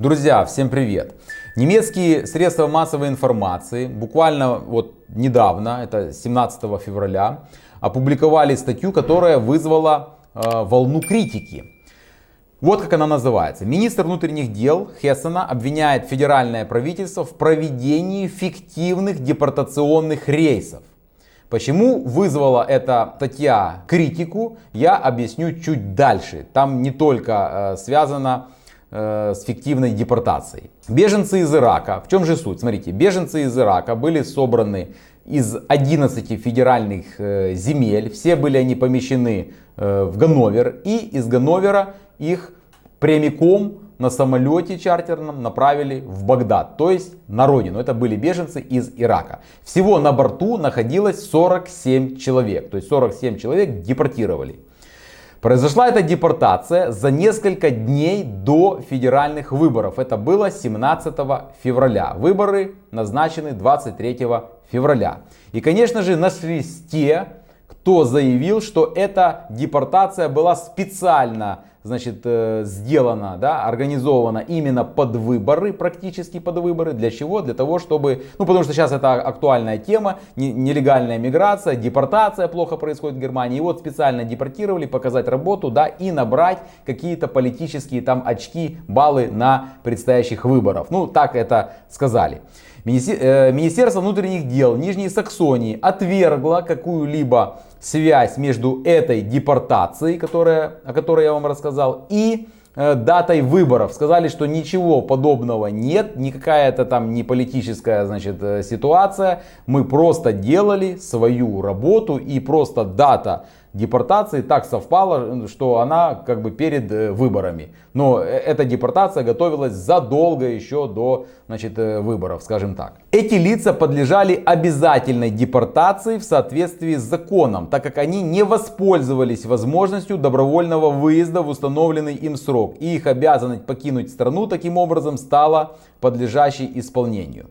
Друзья, всем привет! Немецкие средства массовой информации буквально недавно, это 17 февраля, опубликовали статью, которая вызвала волну критики. Вот как она называется. Министр внутренних дел Хессена обвиняет федеральное правительство в проведении фиктивных депортационных рейсов. Почему вызвала эта статья критику, я объясню чуть дальше. Там не только связано с фиктивной депортацией. Беженцы из Ирака. В чем же суть? Смотрите, беженцы из Ирака были собраны из 11 федеральных земель. Все были они помещены в Ганновер. И из Ганновера их прямиком на самолете чартерном направили в Багдад, то есть на родину. Это были беженцы из Ирака. Всего на борту находилось 47 человек. То есть 47 человек депортировали. Произошла эта депортация за несколько дней до федеральных выборов. Это было 17 февраля. Выборы назначены 23 февраля. И, конечно же, нашлись те, кто заявил, что эта депортация была специально сделана, организована именно под выборы, практически под выборы. Для чего? Для того, чтобы, потому что сейчас это актуальная тема, нелегальная миграция, депортация плохо происходит в Германии. И вот специально депортировали, показать работу, и набрать какие-то политические очки, баллы на предстоящих выборах. Так это сказали. Министерство внутренних дел Нижней Саксонии отвергло какую-либо связь между этой депортацией, о которой я вам рассказал, и датой выборов. Сказали, что ничего подобного нет, никакая это там не политическая ситуация. Мы просто делали свою работу, и просто дата депортации так совпала, что она перед выборами. Но эта депортация готовилась задолго еще до выборов, скажем так. Эти лица подлежали обязательной депортации в соответствии с законом, так как они не воспользовались возможностью добровольного выезда в установленный им срок. И их обязанность покинуть страну таким образом стала подлежащей исполнению.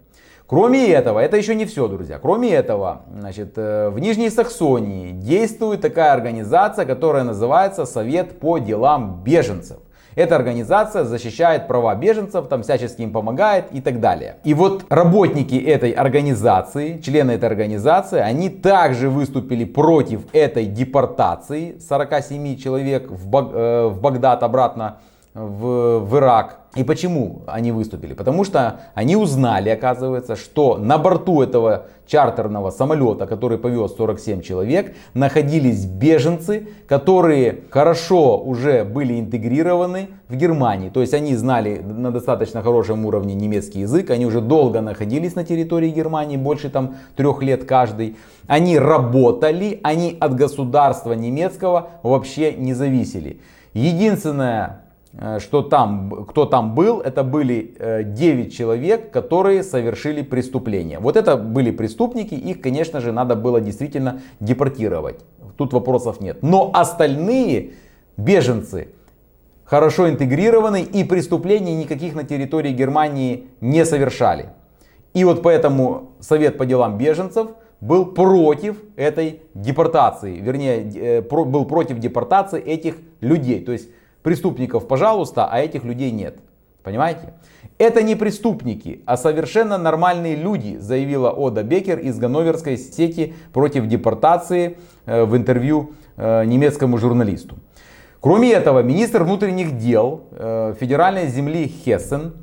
Кроме этого, это еще не все, друзья. Кроме этого, в Нижней Саксонии действует такая организация, которая называется Совет по делам беженцев. Эта организация защищает права беженцев, всячески им помогает и так далее. И вот работники этой организации, члены этой организации, они также выступили против этой депортации 47 человек в Багдад обратно в Ирак. И почему они выступили? Потому что они узнали, оказывается, что на борту этого чартерного самолета, который повез 47 человек, находились беженцы, которые хорошо уже были интегрированы в Германии. То есть они знали на достаточно хорошем уровне немецкий язык, они уже долго находились на территории Германии, больше 3 лет каждый. Они работали, они от государства немецкого вообще не зависели. Единственное, кто там был, это были 9 человек, которые совершили преступление. Вот это были преступники, их, конечно же, надо было действительно депортировать. Тут вопросов нет. Но остальные беженцы хорошо интегрированы и преступлений никаких на территории Германии не совершали. И вот поэтому Совет по делам беженцев был против этой депортации. Вернее, был против депортации этих людей. То есть преступников, пожалуйста, а этих людей нет. Понимаете? Это не преступники, а совершенно нормальные люди, заявила Ода Бекер из ганноверской сети против депортации в интервью немецкому журналисту. Кроме этого, министр внутренних дел федеральной земли Хессен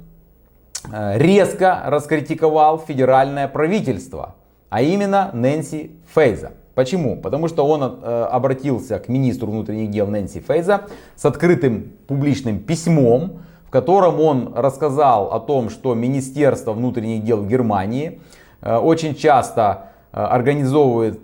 резко раскритиковал федеральное правительство, а именно Нэнси Фейза. Почему? Потому что он обратился к министру внутренних дел Нэнси Фейза с открытым публичным письмом, в котором он рассказал о том, что Министерство внутренних дел в Германии очень часто организовывает,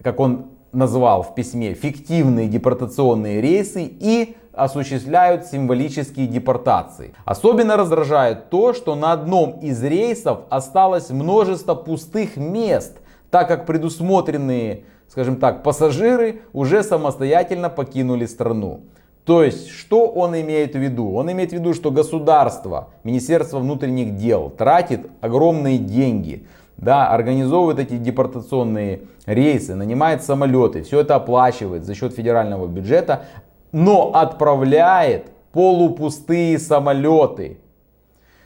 как он назвал в письме, фиктивные депортационные рейсы и осуществляют символические депортации. Особенно раздражает то, что на одном из рейсов осталось множество пустых мест, так как предусмотренные, скажем так, пассажиры уже самостоятельно покинули страну. То есть, что он имеет в виду? Он имеет в виду, что государство, Министерство внутренних дел тратит огромные деньги, организовывает эти депортационные рейсы, нанимает самолеты, все это оплачивает за счет федерального бюджета, но отправляет полупустые самолеты.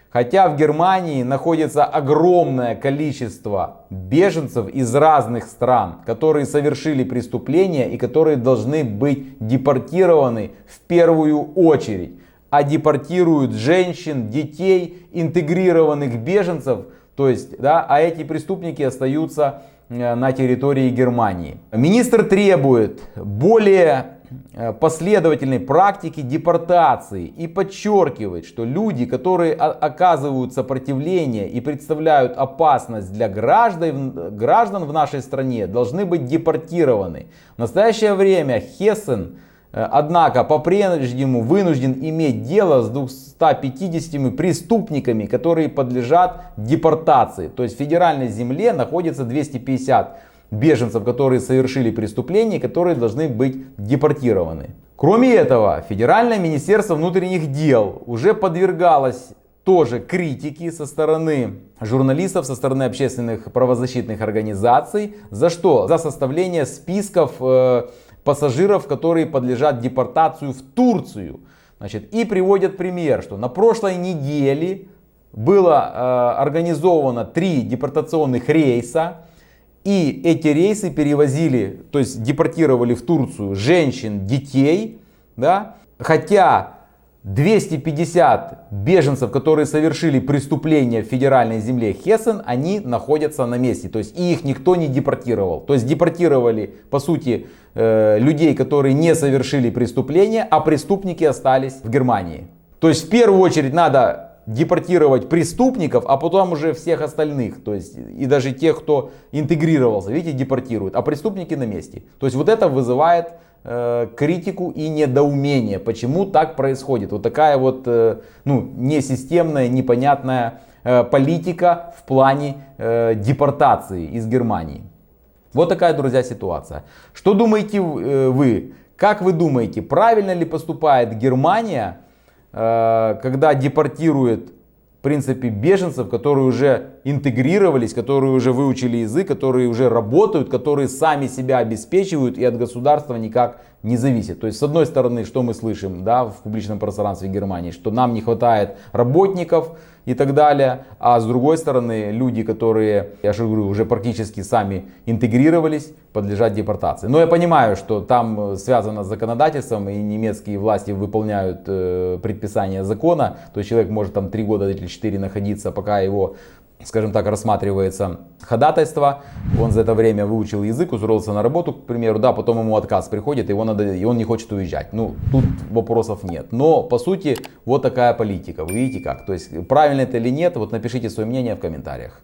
Хотя в Германии находится огромное количество беженцев из разных стран, которые совершили преступления и которые должны быть депортированы в первую очередь. А депортируют женщин, детей, интегрированных беженцев, то есть, да, а эти преступники остаются на территории Германии. Министр требует более последовательной практики депортации и подчеркивает, что люди, которые оказывают сопротивление и представляют опасность для граждан в нашей стране, должны быть депортированы. В настоящее время Хессен, однако, по-прежнему вынужден иметь дело с 250 преступниками, которые подлежат депортации. То есть в федеральной земле находится 250 беженцев, которые совершили преступления, которые должны быть депортированы. Кроме этого, Федеральное министерство внутренних дел уже подвергалось тоже критике со стороны журналистов, со стороны общественных правозащитных организаций. За что? За составление списков пассажиров, которые подлежат депортацию в Турцию. Значит, и приводят пример, что на прошлой неделе было организовано 3 депортационных рейса. И эти рейсы перевозили, то есть депортировали в Турцию женщин, детей. Да? Хотя 250 беженцев, которые совершили преступления в федеральной земле Хессен, они находятся на месте. То есть их никто не депортировал. То есть депортировали, по сути, людей, которые не совершили преступления, а преступники остались в Германии. То есть в первую очередь надо депортировать преступников, а потом уже всех остальных. То есть и даже тех, кто интегрировался, видите, депортируют, а преступники на месте. То есть вот это вызывает критику и недоумение, почему так происходит. Вот такая вот несистемная, непонятная политика в плане депортации из Германии. Вот такая, друзья, ситуация. Что думаете вы? Как вы думаете, правильно ли поступает Германия, когда депортирует, в принципе, беженцев, которые уже интегрировались, которые уже выучили язык, которые уже работают, которые сами себя обеспечивают и от государства никак не зависят? То есть, с одной стороны, что мы слышим, да, в публичном пространстве Германии, что нам не хватает работников и так далее, а с другой стороны, люди, которые, я же говорю, уже практически сами интегрировались, подлежат депортации. Но я понимаю, что там связано с законодательством, и немецкие власти выполняют предписания закона, то есть человек может там 3 года или 4 находиться, пока его, скажем так, рассматривается ходатайство, он за это время выучил язык, устроился на работу, к примеру, да, потом ему отказ приходит, и он не хочет уезжать. Ну, тут вопросов нет. Но, по сути, вот такая политика. Вы видите как? То есть, правильно это или нет, вот напишите свое мнение в комментариях.